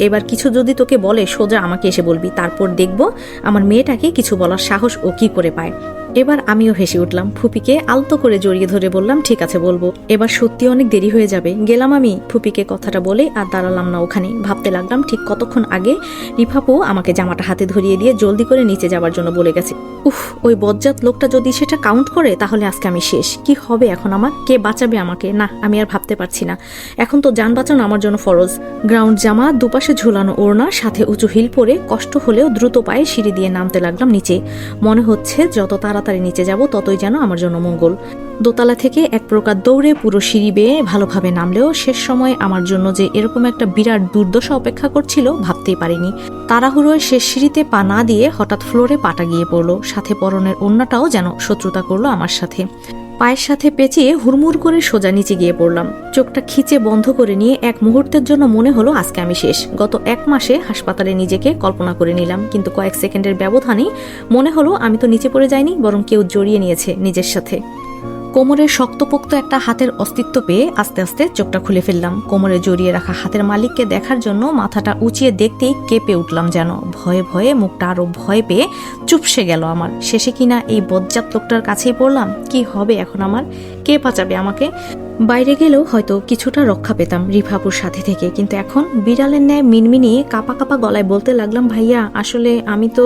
এবার কিছু যদি তোকে বলে সোজা আমাকে এসে বলবি, তারপর দেখব আমার মেয়েটাকে কিছু বলার সাহস ও কি করে পায়। এবার আমিও হেসে উঠলাম, ফুপিকে আলতো করে জড়িয়ে ধরে বললাম, ঠিক আছে বলবো, এবার সত্যি অনেক দেরি হয়ে যাবে। গেলাম আমি ফুপিকে কথাটা বলে আর দাঁড়ালাম না ওখানে। ভাবতে লাগলাম ঠিক কতক্ষণ আগে রিফাপু আমাকে জামাটা হাতে ধরিয়ে দিয়ে জলদি করে নিচে যাবার জন্য বলে গেছে। উফ, ওই বজ্জাত লোকটা যদি সেটা কাউন্ট করে তাহলে আজকে আমি শেষ। কি হবে এখন আমার? কে বাঁচাবে আমাকে? না, আমি আর ভাবতে পারছি না। এখন তো যান বাঁচানো আমার জন্য ফরজ। গ্রাউন্ড জামা, দুপাশে ঝুলানো ওড়না, সাথে উঁচু হিল পরে কষ্ট হলেও দ্রুত পায়ে সিঁড়ি দিয়ে নামতে লাগলাম নিচে। মনে হচ্ছে যত তাড়াতাড়ি নিচে যাব ততই যেন আমার জন্য মঙ্গল। দোতলা থেকে এক প্রকার দৌড়ে পুরো সিঁড়ি বেয়ে ভালোভাবে নামলেও শেষ সময় আমার জন্য যে এরকম একটা বিরাট দুর্দশা অপেক্ষা করছিল ভাবতেই পারিনি। তাড়াহুড়োয় শেষ সিঁড়িতে পা না দিয়ে হঠাৎ ফ্লোরে পাটা গিয়ে পড়লো, সাথে পরনের ওড়নাটাও যেন শত্রুতা করলো আমার সাথে। পায়ের সাথে পেঁচিয়ে হুড়মুড় করে সোজা নিচে গিয়ে পড়লাম। চোখটা খিচে বন্ধ করে নিয়ে এক মুহূর্তের জন্য মনে হলো আজকে আমি শেষ। গত 1 মাসে হাসপাতালে নিজেকে কল্পনা করে নিলাম, কিন্তু কয়েক সেকেন্ডের ব্যবধানেই মনে হলো আমি তো নিচে পড়ে যাইনি, বরং কেউ জড়িয়ে নিয়েছে নিজের সাথে। কোমরের শক্তপোক্ত একটা হাতের অস্তিত্ব পেয়ে আস্তে আস্তে চোখটা খুলে ফেললাম। কোমরে জড়িয়ে রাখা হাতের মালিককে দেখার জন্য মাথাটা উঁচিয়ে দেখতেই কেঁপে উঠলাম যেন। ভয়ে ভয়ে মুখটা আরো ভয় পেয়ে চুপসে গেল আমার। শেষে কিনা এই বজ্জাত লোকটার কাছেই পড়লাম। কি হবে এখন আমার? কে বাঁচাবে আমাকে? বাইরে গেলেও হয়তো কিছুটা রক্ষা পেতাম রিফাপুর সাথে থেকে, কিন্তু এখন বিড়ালের ন্যায় মিনমিনিয়ে কাপা কাপা গলায় বলতে লাগলাম, ভাইয়া আসলে আমি তো।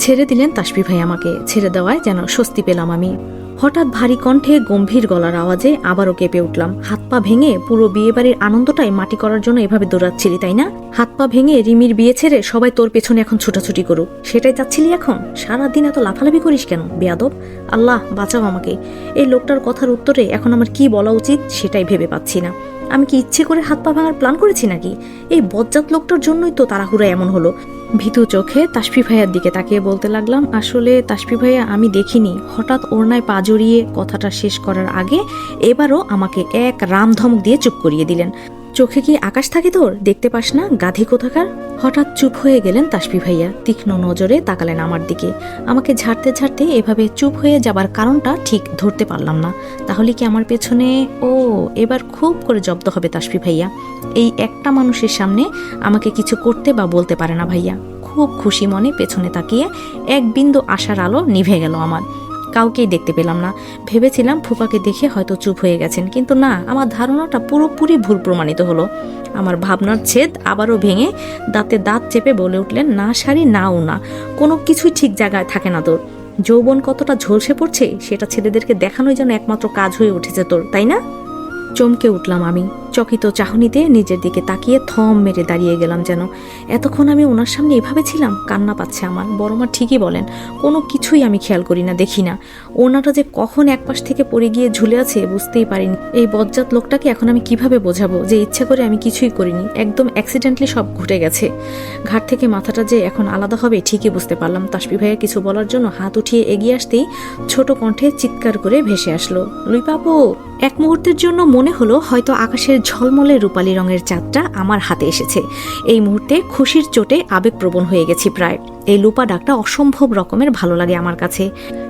ছেড়ে দিলেন তাসফি ভাই আমাকে। ছেড়ে দেওয়ায় যেন স্বস্তি পেলাম আমি। হঠাৎ ভারী কণ্ঠে গম্ভীর গলার আওয়াজে আবারও কেঁপে উঠলাম। হাত পা ভেঙে পুরো বিয়েবাড়ির আনন্দটাই মাটি করার জন্য এভাবে দৌড়াচ্ছিলি তাই না? হাত পা ভেঙে রিমির বিয়ে ছেড়ে সবাই তোর পেছনে এখন ছুটাছুটি করুক, সেটাই চাচ্ছিলি এখন? সারাদিন এত লাফালাফি করিস কেন বেয়াদব? আল্লাহ বাঁচাও আমাকে। এই লোকটার কথার উত্তরে এখন আমার কি বলা উচিত সেটাই ভেবে পাচ্ছি না। আমি কি ইচ্ছে করে হাত পা ভাঙার প্ল্যান করেছি নাকি? এই বজ্জাত লোকটার জন্যই তো তাড়াহুড়া এমন হলো। ভীতু চোখে তাসফি ভাইয়ার দিকে তাকিয়ে বলতে লাগলাম, আসলে তাসফি ভাইয়া আমি দেখিনি। হঠাৎ ওড়নায় পা জড়িয়ে কথাটা শেষ করার আগে এবারও আমাকে এক রামধমক দিয়ে চুপ করিয়ে দিলেন। চোখে কি আকাশ থাকে তোর? দেখতে পাস না গাধি কোথাকার? হঠাৎ চুপ হয়ে গেলেন তাসফি ভাইয়া। তীক্ষ্ণ নজরে তাকালেন আমার দিকে। আমাকে ঝাড়তে ঝাড়তে এভাবে চুপ হয়ে যাবার কারণটা ঠিক ধরতে পারলাম না। তাহলে কি আমার পেছনে? ও, এবার খুব করে জব্দ হবে তাসফি ভাইয়া। এই একটা মানুষের সামনে আমাকে কিছু করতে বা বলতে পারে না ভাইয়া। খুব খুশি মনে পেছনে তাকিয়ে এক বিন্দু আশার আলো নিভে গেল আমার। কাউকেই দেখতে পেলাম না। ভেবেছিলাম ফুপাকে দেখে হয়তো চুপ হয়ে গেছেন, কিন্তু না, আমার ধারণাটা পুরোপুরি ভুল প্রমাণিত হলো। আমার ভাবনার ছেদ আবারও ভেঙে দাঁতে দাঁত চেপে বলে উঠলেন, না শাড়ি নাও না, কোনো কিছুই ঠিক জায়গায় থাকে না তোর। যৌবন কতটা ঝলসে পড়ছে সেটা ছেলেদেরকে দেখানোই যেন একমাত্র কাজ হয়ে উঠেছে তোর, তাই না? চমকে উঠলাম আমি। চকিত চাহনিতে নিজের দিকে তাকিয়ে থম মেরে দাঁড়িয়ে গেলাম যেন। এতক্ষণ আমি ওনার সামনে এভাবে ছিলাম? কান্না পাচ্ছে আমার। বড় মা ঠিকই বলেন, কোনো কিছুই আমি খেয়াল করি না, দেখি না। ওনাটা যে কখন একপাশ থেকে পড়ে গিয়ে ঝুলে আছে বুঝতেই পারিনি। এই বজ্জাত লোকটাকে এখন আমি কিভাবে বোঝাবো যে ইচ্ছে করে আমি কিছুই করিনি, একদম অ্যাক্সিডেন্টলি সব ঘটে গেছে। ঘাট থেকে মাথাটা যে এখন আলাদা হবে ঠিকই বুঝতে পারলাম। তাসফি ভাইয়া কিছু বলার জন্য হাত উঠিয়ে এগিয়ে আসতেই ছোট কণ্ঠে চিৎকার করে ভেসে আসলো, লুইপাপু। এক মুহূর্তের জন্য মনে হলো হয়তো আকাশের ঝলমলে রূপালী রঙের চাঁদটা আমার হাতে এসেছে। এই মুহূর্তে খুশির চোটে আবেগপ্রবণ হয়ে গেছি প্রায়। এই লুপা ডাকটা অসম্ভব রকমের ভালো লাগে আমার কাছে,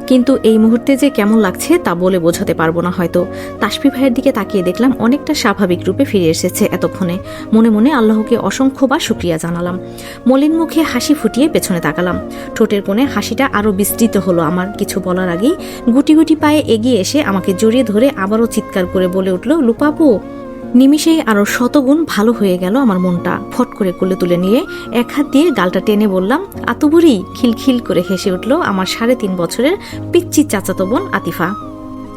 কিন্তু এই মুহূর্তে যে কেমন লাগছে তা বলে বোঝাতে পারবো না হয়তো। তাসফি ভাইয়ের দিকে তাকিয়ে দেখলাম অনেকটা স্বাভাবিক রূপে ফিরে এসেছে এতক্ষণে। মনে মনে আল্লাহকে অসংখ্যবার শুকরিয়া জানালাম। মলিন মুখে হাসি ফুটিয়ে পেছনে তাকালাম। ঠোঁটের কোণে হাসিটা আরো বিস্তৃত হলো আমার। কিছু বলার আগেই গুটি গুটি পায়ে এগিয়ে এসে আমাকে জড়িয়ে ধরে আবারও চিৎকার করে বলে উঠল, লুপাপু। নিমিষেই আরো শতগুণ ভালো হয়ে গেল আমার মনটা। ফট করে কোলে তুলে নিয়ে এক হাত দিয়ে গালটা টেনে বললাম, আতুবুড়ি। খিলখিল করে হেসে উঠল আমার 3.5 বছরের পিচ্চি চাচাতো বোন আতিফা।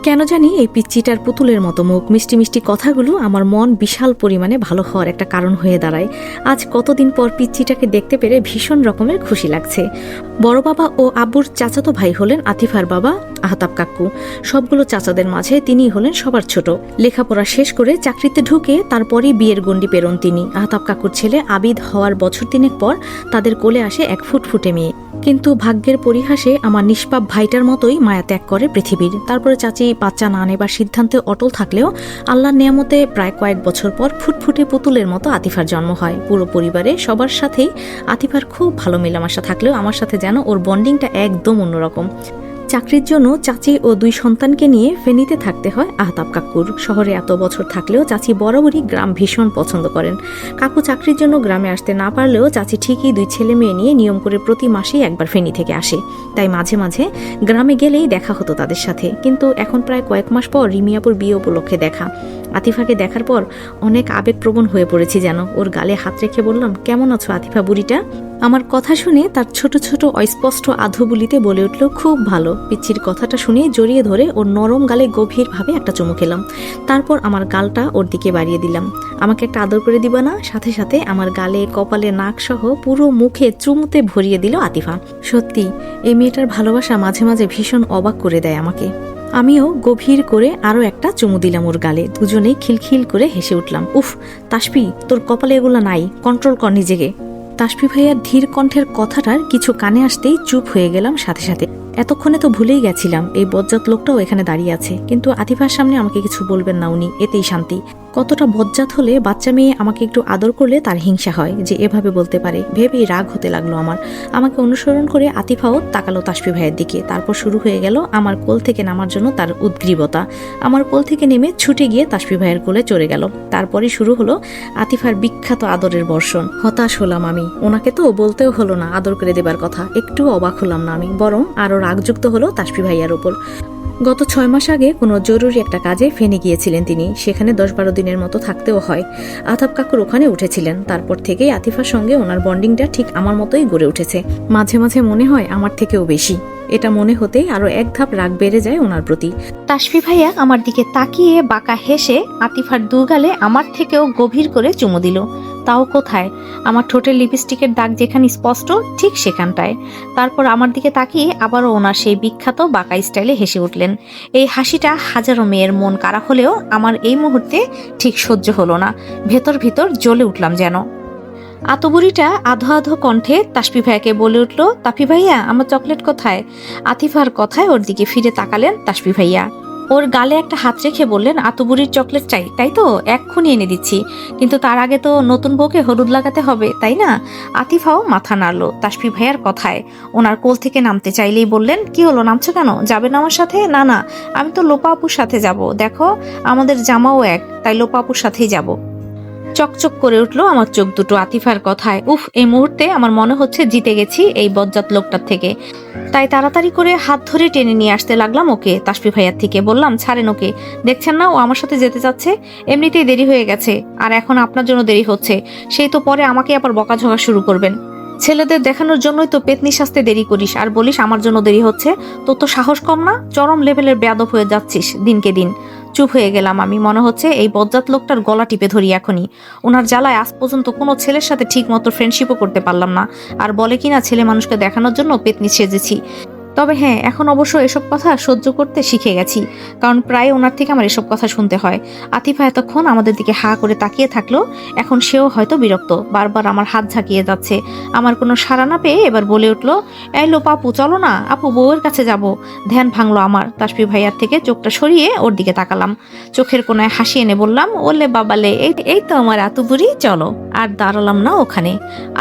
কেন জানি এই পিচ্চিটার পুতুলের মতো মুখ, মিষ্টি মিষ্টি কথাগুলো আমার মন বিশাল পরিমাণে ভালো হওয়ার একটা কারণ হয়ে দাঁড়ায়। আজ কতদিন পর পিচ্চিটাকে দেখতে পেরে ভীষণ রকমের খুশি লাগছে। বড় বাবা ও আব্বুর চাচাতো ভাই হলেন আতিফার বাবা আহতাব কাকু। সবগুলো চাচাদের মাঝে তিনিই হলেন সবার ছোট। লেখাপড়া শেষ করে চাকরিতে ঢুকে তারপরই বিয়ের গণ্ডি পেরোন তিনি। আহতাব কাকুর ছেলে আবিদ হওয়ার বছর 3 পর তাদের কোলে আসে এক ফুটফুটে মেয়ে। কিন্তু ভাগ্যের পরিহাসে আমার নিষ্পাপ ভাইটার মতোই মায়া ত্যাগ করে পৃথিবীর। তারপরে চাচি বাচ্চা না নেবার সিদ্ধান্তে অটল থাকলেও আল্লাহর নিয়ামতে প্রায় কয়েক বছর পর ফুটফুটে পুতুলের মতো আতিফার জন্ম হয়। পুরো পরিবারে সবার সাথেই আতিফার খুব ভালো মেলামেশা থাকলেও আমার সাথে যেন ওর বন্ডিংটা একদম অন্যরকম। চাকরির জন্য চাচি ও 2 সন্তানকে নিয়ে ফেনীতে থাকতে হয় আহতাব কাকুর। শহরে এত বছর থাকলেও চাচি বরাবরই গ্রাম ভীষণ পছন্দ করেন। কাকু চাকরির জন্য গ্রামে আসতে না পারলেও চাচি ঠিকই 2 ছেলে মেয়ে নিয়ে নিয়ম করে প্রতি মাসেই একবার ফেনী থেকে আসে। তাই মাঝে মাঝে গ্রামে গেলেই দেখা হতো তাদের সাথে। কিন্তু এখন প্রায় কয়েক মাস পর রিমিয়াপুর বিয়ে উপলক্ষে দেখা। আতিফাকে দেখার পর অনেক আবেগপ্রবণ হয়ে পড়েছি যেন। ওর গালে হাত রেখে বললাম, কেমন আছো আতিফা বুড়িটা? আমার কথা শুনে তার ছোট ছোট অস্পষ্ট আধুবুলিতে বলে উঠল, খুব ভালো। পিচ্ছির কথাটা শুনে জড়িয়ে ধরে ওর নরম গালে গভীরভাবে একটা চুমু খেলাম। তারপর আমার গালটা ওর দিকে বাড়িয়ে দিলাম। আমাকে একটা আদর করে দিবা না? সাথে সাথে আমার গালে, কপালে, নাক সহ পুরো মুখে চুমুতে ভরিয়ে দিল আতিফা। সত্যি এই মেয়েটার ভালোবাসা মাঝে মাঝে ভীষণ অবাক করে দেয় আমাকে। আমিও গভীর করে আরো একটা চুমু দিলাম ওর গালে। দুজনেই খিলখিল করে হেসে উঠলাম। উফ তাসফি, তোর কপালে এগুলো নাই, কন্ট্রোল কর নিজেকে। তাসফি ভাইয়ার ধীর কণ্ঠের কথাটার কিছু কানে আসতেই চুপ হয়ে গেলাম সাথে সাথে। এতক্ষণে তো ভুলেই গেছিলাম এই বজ্জাত লোকটাও এখানে দাঁড়িয়ে আছে, কিন্তু আতিফার সামনে আমাকে কিছু বলবেন না উনি, এতেই শান্তি। কতটা বজ্জাত হলে বাচ্চা মেয়ে আমাকে একটু আদর করলে তার হিংসা হয়, যে এভাবে বলতে পারে ভেবেই রাগ হতে লাগলো আমার। আমাকে অনুসরণ করে আতিফাও তাকালো তাসফি ভাইয়ের দিকে। তারপর শুরু হয়ে গেল আমার কোল থেকে নামার জন্য তার উদ্গ্রীবতা। আমার কোল থেকে নেমে ছুটে গিয়ে তাসফি ভাইয়ের কোলে চড়ে গেল। তারপরে শুরু হলো আতিফার বিখ্যাত আদরের বর্ষণ। হতাশ হলাম আমি। ওনাকে তো বলতেও হলো না আদর করে দেবার কথা। একটু অবাক হলাম না আমি, বরং আরো রাগযুক্ত হলো তাসফি ভাইয়ার উপর। গত 6 মাস আগে কোনো জরুরি একটা কাজে ফেনী গিয়েছিলেন তিনি। সেখানে 10-12 দিনের মতো থাকতেও হয়। আহতাব কাকুর ওখানে উঠেছিলেন। তারপর থেকেই আতিফার সঙ্গে ওনার বন্ডিংটা ঠিক আমার মতোই গড়ে উঠেছে। মাঝে মাঝে মনে হয় আমার থেকেও বেশি। এটা মনে হতেই আরো এক ধাপ রাগ বেড়ে যায় ওনার প্রতি। তাসফি ভাইয়া আমার দিকে তাকিয়ে বাঁকা হেসে আতিফার দুগালে আমার থেকেও গভীর করে চুমু দিল। তাও কোথায়, আমার ঠোঁটের লিপস্টিকের দাগ যেখানে স্পষ্ট ঠিক সেখানটায়। তারপর আমার দিকে তাকিয়ে আবারও ওনার সেই বিখ্যাত বাঁকা স্টাইলে হেসে উঠলেন। এই হাসিটা হাজারো মেয়ের মন কাড়া হলেও আমার এই মুহূর্তে ঠিক সহ্য হলো না। ভেতর ভিতর জ্বলে উঠলাম যেন। আতবুড়িটা আধো আধো কণ্ঠে তাসফি ভাইয়াকে বলে উঠল, তাফি ভাইয়া আমার চকলেট কোথায়? আতিফার কথায় ওর দিকে ফিরে তাকালেন তাসফি ভাইয়া। ওর গালে একটা হাত রেখে বললেন, আতবুড়ির চকলেট চাই তাই তো, এক্ষুনি এনে দিচ্ছি। কিন্তু তার আগে তো নতুন বউকে হলুদ লাগাতে হবে তাই না? আতিফাও মাথা নাড়ল তাসফি ভাইয়ার কথায়। ওনার কোল থেকে নামতে চাইলেই বললেন, কি হলো, নামছো কেন? যাবেন আমার সাথে? না না, আমি তো লোপা আপুর সাথে যাব। দেখো আমাদের জামাও এক, তাই লোপা আপুর সাথেই যাব। চকচক করে উঠলো আমার চোখ দুটো আতিফার কথায়। উফ, এই মুহূর্তে আমার মনে হচ্ছে জিতে গেছি এই বজ্জাত লোকটার থেকে। তাই তাড়াতাড়ি করে হাত ধরে টেনে নিয়ে আসতে লাগলাম ওকে তাসফি ভাইয়ার থেকে। বললাম, ছাড়েন ওকে, দেখছেন না ও আমার সাথে যেতে চাচ্ছে। এমনিতেই দেরি হয়ে গেছে, আর এখন আপনার জন্য দেরি হচ্ছে। সেই তো পরে আমাকে আবার বকাঝকা শুরু করবেন। ছেলেদের দেখানোর জন্যই তো পেতনি সাজতে দেরি করিস, আর বলিস আমার জন্য দেরি হচ্ছে। তোর তো সাহস কম না? চরম লেভেলের বেয়াদব হয়ে যাচ্ছিস দিনকে দিন। চুপ হয়ে গেলাম আমি। মনে হচ্ছে এই বজ্জাত লোকটার গলা টিপে ধরি এখনই। ওনার জ্বালায় আজ পর্যন্ত কোনো ছেলের সাথে ঠিক মতো ফ্রেন্ডশিপও করতে পারলাম না, আর বলে কিনা ছেলে মানুষকে দেখানোর জন্য পেতনি সেজেছি। তবে হ্যাঁ, এখন অবশ্য এসব কথা সহ্য করতে শিখে গেছি, কারণ প্রায় ওনার থেকে আমার এসব কথা শুনতে হয়। আতিফা এতক্ষণ আমাদের দিকে হা করে তাকিয়ে থাকলো, এখন সেও হয়তো বিরক্ত। বারবার আমার হাত ঝাঁকিয়ে যাচ্ছে। আমার কোনো সাড়া না পেয়ে এবার বলে উঠলো, এই লো পাপু, চলো না আপু, বউয়ের কাছে যাব। ধ্যান ভাঙলো আমার। তাসফি ভাইয়ার থেকে চোখটা সরিয়ে ওর দিকে তাকালাম। চোখের কোনায় হাসি এনে বললাম, ওলে বাবালে, এই তো আমার আতুবুড়ি, চলো। আর দাঁড়ালাম না ওখানে।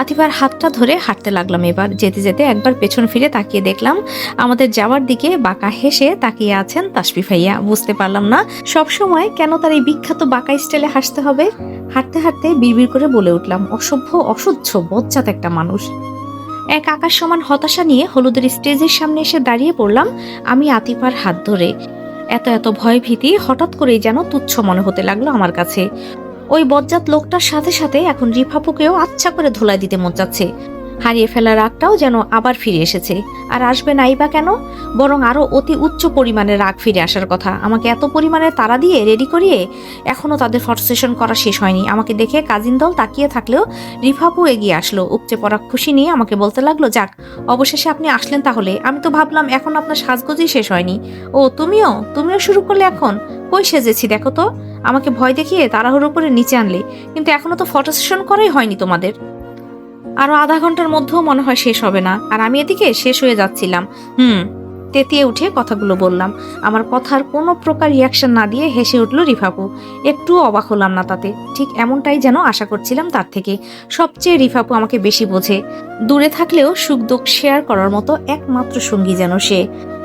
আতিফার হাতটা ধরে হাঁটতে লাগলাম। এবার যেতে যেতে একবার পেছন ফিরে তাকিয়ে দেখলাম আমাদের যাওয়ার দিকে বাঁকা হেসে তাকিয়ে আছেন তাসফি ভাইয়া। বুঝতে পারলাম না সবসময় কেন তার এই বিখ্যাত বাঁকা স্টাইলে হাসতে হবে। হাঁটতে হাঁটতে বিড়বিড় করে বলে উঠলাম, অসভ্য, অসহ্য, বজ্জাত একটা মানুষ। এক আকাশ সমান হতাশা নিয়ে হলুদের স্টেজের সামনে এসে দাঁড়িয়ে পড়লাম আমি আতিফার হাত ধরে। এত এত ভয় ভীতি হঠাৎ করেই যেন তুচ্ছ মনে হতে লাগলো আমার কাছে। ওই বজ্জাত লোকটার সাথে সাথে এখন রিফাপুকেও আচ্ছা করে ধোলাই দিতে মন যাচ্ছে। হারিয়ে ফেলা রাগটাও যেন আবার ফিরে এসেছে। আর আসবে নাই বা কেন, বরং আরো অতি উচ্চ পরিমাণে রাগ ফিরে আসার কথা। আমাকে এত পরিমাণে তাড়া দিয়ে রেডি করিয়ে এখনো তাদের ফটো সেশন করা শেষ হয়নি। আমাকে দেখে কাজিন দল তাকিয়ে থাকলেও রিফাপু এগিয়ে আসলো। উপচে পড়া খুশি নিয়ে আমাকে বলতে লাগলো, যাক অবশেষে আপনি আসলেন তাহলে। আমি তো ভাবলাম এখন আপনার সাজগোজই শেষ হয়নি। ও তুমিও শুরু করলে এখন? কই সেজেছি দেখো তো। আমাকে ভয় দেখিয়ে তাড়াহুড়ো করে নিচে আনলে, কিন্তু এখনো তো ফটো সেশন করাই হয়নি তোমাদের। আরো আধা ঘন্টার মধ্যেও মনে হয় শেষ হবে না, আর আমি এদিকে শেষ হয়ে যাচ্ছিলাম। তেতিয়ে উঠে কথাগুলো বললাম। আমার কথার কোনো প্রকার রিয়াকশন না দিয়ে হেসে উঠল রিফাপু। একটুও অবাক হলাম না তাতে। ঠিক এমনটাই যেন আশা করছিলাম তার থেকে। সবচেয়ে রিফাপু আমাকে বেশি বোঝে। দূরে থাকলেও সুখ দুঃখ শেয়ার করার মতো একমাত্র সঙ্গী যেন সে।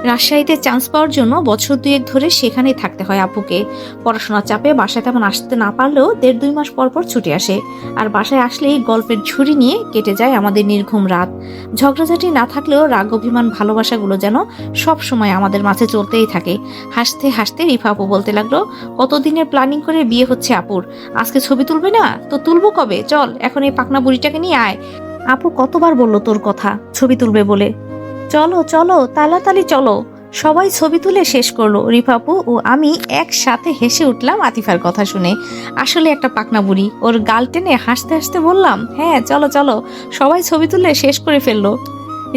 রাজশাহীতে চান্স পাওয়ার জন্য বছর 2-1 ধরে সেখানেই থাকতে হয় আপুকে। পড়াশোনার চাপে বাসায় তেমন আসতে না পারলেও 1.5-2 মাস পর পর ছুটি আসে। আর বাসায় আসলেই গল্পের ঝুড়ি নিয়ে কেটে যায় আমাদের নির্ঘুম রাত। ঝগড়াঝাটি না থাকলেও রাগ অভিমান ভালোবাসাগুলো যেন সব সময় আমাদের মাঝে চলতেই থাকে। হাসতে হাসতে রিফা আপু বলতে লাগলো, কতদিনের প্ল্যানিং করে বিয়ে হচ্ছে আপুর, আজকে ছবি তুলবে না তো তুলবো কবে, চল এখন এই পাকনা বুড়িটাকে নিয়ে আয়। আপু কতবার বললো তোর কথা, ছবি তুলবে বলে। চলো চলো তাড়াতাড়ি চলো। সবাই ছবি তুলে শেষ করলো। রিফাপু ও আমি একসাথে হেসে উঠলাম আতিফার কথা শুনে। আসলে একটা পাকনা বুড়ি। ওর গাল টেনে হাসতে হাসতে বললাম, হ্যাঁ চলো চলো। সবাই ছবি তুলে শেষ করে ফেললো।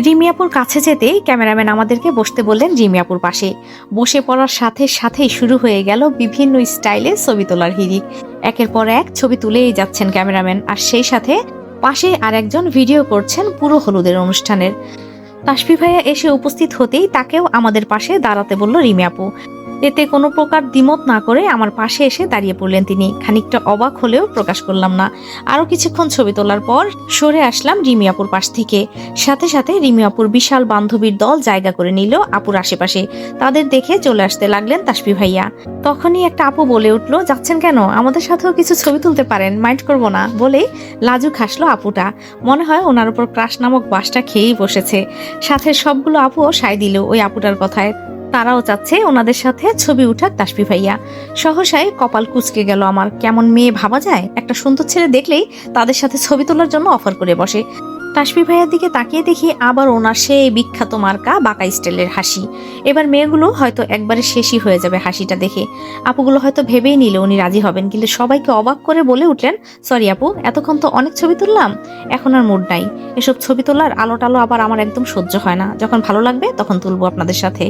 রিমিয়াপুর কাছে যেতেই ক্যামেরাম্যান আমাদেরকে বসতে বললেন রিমিয়াপুর পাশে। বসে পড়ার সাথে সাথেই শুরু হয়ে গেল বিভিন্ন স্টাইলে ছবি তোলার হিড়িক। একের পর এক ছবি তুলেই যাচ্ছেন ক্যামেরাম্যান, আর সেই সাথে পাশে আর একজন ভিডিও করছেন পুরো হলুদের অনুষ্ঠানের। তাসফি ভাইয়া এসে উপস্থিত হতেই তাকেও আমাদের পাশে দাঁড়াতে বলল রিমি আপু। এতে কোনো প্রকার দ্বিমত না করে আমার পাশে এসে দাঁড়িয়ে পড়লেন তিনি। খানিকটা অবাক হলেও প্রকাশ করলাম না। আরো কিছুক্ষণ ছবি তোলার পর সরে আসলাম রিমি আপুর পাশ থেকে। সাথে সাথে রিমি আপুর বিশাল বান্ধবীর দল জায়গা করে নিল আপুর আশেপাশে। তাদের দেখে চলে আসতে লাগলেন তাসফি ভাইয়া। তখনই একটা আপু বলে উঠলো, যাচ্ছেন কেন, আমাদের সাথেও কিছু ছবি তুলতে পারেন, মাইন্ড করবো না বলেই লাজুক হাসলো আপুটা। মনে হয় ওনার উপর ক্রাশ নামক বাসটা খেয়েই বসেছে। সাথে সবগুলো আপুও সায় দিল ওই আপুটার কথায়। তারাও চাচ্ছে ওনাদের সাথে ছবি উঠাক তাসফি ভাইয়া। সহসাই কপাল কুঁচকে গেল আমার। কেমন মেয়ে ভাবা যায়, একটা সুন্দর ছেলে দেখলেই তাদের সাথে ছবি তোলার জন্য অফার করে বসে। তাসফি ভাইয়ার দিকে তাকিয়ে দেখি আবার ওনার সেই বিখ্যাত মার্কা বাঁকা স্টাইলের হাসি। এবার মেয়েগুলো হয়তো একবারে শেষই হয়ে যাবে হাসিটা দেখে। আপুগুলো হয়তো ভেবেই নিলে উনি রাজি হবেন, কিন্তু সবাইকে অবাক করে বলে উঠলেন, সরি আপু, এতক্ষণ তো অনেক ছবি তুললাম, এখন আর মুড নাই। এসব ছবি তোলার আলো টালো আবার আমার একদম সহ্য হয় না। যখন ভালো লাগবে তখন তুলবো আপনাদের সাথে।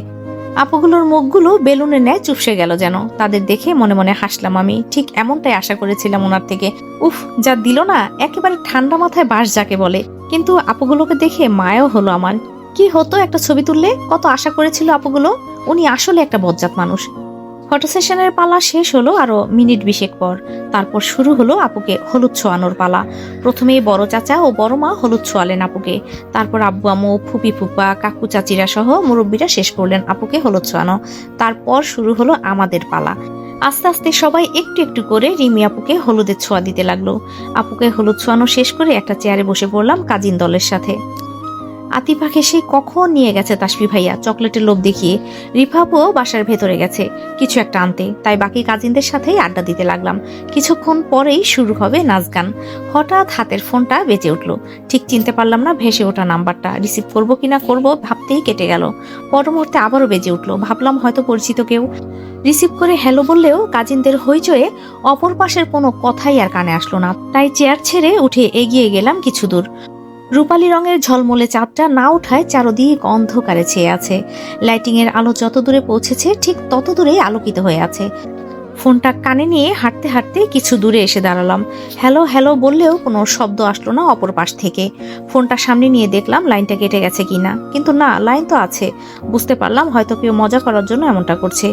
আপুগুলোর মুখগুলো বেলুনের ন্যায় চুপসে গেল যেন। তাদের দেখে মনে মনে হাসলাম আমি। ঠিক এমনটাই আশা করেছিলাম ওনার থেকে। উফ, যা দিল না, একেবারে ঠান্ডা মাথায় বাস যাকে বলে। কিন্তু আপুগুলোকে দেখে মায়াও হলো আমার। কি হতো একটা ছবি তুললে, কত আশা করেছিল আপুগুলো। উনি আসলে একটা বজ্জাত মানুষ। ফটো সেশনের পালা শেষ হলো আরো মিনিট 20 পর। তারপর শুরু হলো আপুকে হলুদ ছোঁয়ানোর পালা। প্রথমেই বড় চাচা ও বড় মা হলুদ ছোঁয়ালেন আপুকে। তারপর আব্বু আম্মু, ফুপি ফুপা, কাকু চাচিরা সহ মুরব্বীরা শেষ করলেন আপুকে হলুদ ছোঁয়ানো। তারপর শুরু হলো আমাদের পালা। আস্তে আস্তে সবাই একটু একটু করে রিমি আপুকে হলুদের ছোঁয়া দিতে লাগলো। আপুকে হলুদ ছোঁয়ানো শেষ করে একটা চেয়ারে বসে পড়লাম কাজিন দলের সাথে। আতিফাকে সে কখন নিয়ে গেছে তাসফি ভাইয়া চকলেটের লোভ দেখিয়ে। রিফাপুও বাসার ভেতরে গেছে কিছু একটা আনতে, তাই বাকি কাজিনদের সাথেই আড্ডা দিতে লাগলাম। কিছুক্ষণ পরেই শুরু হবে নাচ গান। হঠাৎ হাতের ফোনটা বেজে উঠল। ঠিক চিনতে পারলাম না ভেসে ওঠা নাম্বারটা। রিসিভ করবো কিনা করবো ভাবতেই কেটে গেল। পর মুহূর্তে আবারও বেজে উঠল। ভাবলাম হয়তো পরিচিত কেউ। রিসিভ করে হ্যালো বললেও কাজিনদের হইচয়ে অপর পাশের কোনো কথাই আর কানে আসলো না। তাই চেয়ার ছেড়ে উঠে এগিয়ে গেলাম কিছু দূর। রূপালী রঙের ঝলমলে চাঁদটা না উঠায় চারদিক অন্ধকারে ছেয়ে আছে। লাইটিং এর আলো যত দূরে পৌঁছেছে ঠিক তত দূরেই আলোকিত হয়ে আছে। ফোনটা কানে নিয়ে হাঁটতে হাঁটতে কিছু দূরে এসে দাঁড়ালাম। হ্যালো হ্যালো বললেও কোনো শব্দ আসলো না অপর পাশ থেকে। ফোনটা সামনে নিয়ে দেখলাম লাইনটা কেটে গেছে কিনা, কিন্তু না, লাইন তো আছে। বুঝতে পারলাম হয়তো কেউ মজা করার জন্য এমনটা করছে।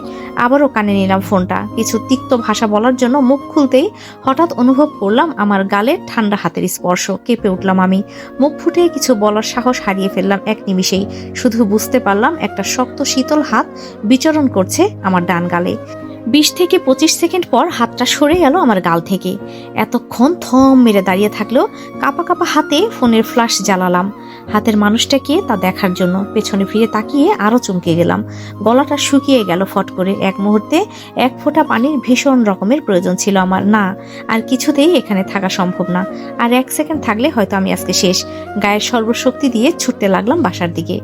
আবারও কানে নিলাম ফোনটা। কিছু তিক্ত ভাষা বলার জন্য মুখ খুলতেই হঠাৎ অনুভব করলাম আমার গালে ঠান্ডা হাতের স্পর্শ। কেঁপে উঠলাম আমি। মুখ ফুটে কিছু বলার সাহস হারিয়ে ফেললাম এক নিমিষেই। শুধু বুঝতে পারলাম একটা শক্ত শীতল হাত বিচরণ করছে আমার ডান গালে। 20 থেকে 25 সেকেন্ড পর হাতটা সরে গেল আমার গাল থেকে। এতক্ষণ থম মেরে দাঁড়িয়ে থাকলেও কাপা কাপা হাতে ফোনের ফ্ল্যাশ জ্বালালাম হাতের মানুষটা কে তা দেখার জন্য। পেছনে ফিরে তাকিয়ে আরো চমকে গেলাম। গলাটা শুকিয়ে গেল ফট করে। এক মুহূর্তে এক ফোঁটা পানির ভীষণ রকমের প্রয়োজন ছিল আমার। না, আর কিছুতেই এখানে থাকা সম্ভব না। আর 1 সেকেন্ড থাকলে হয়তো আমি আজকে শেষ। গায়ের সর্বশক্তি দিয়ে ছুটতে লাগলাম বাসার দিকে।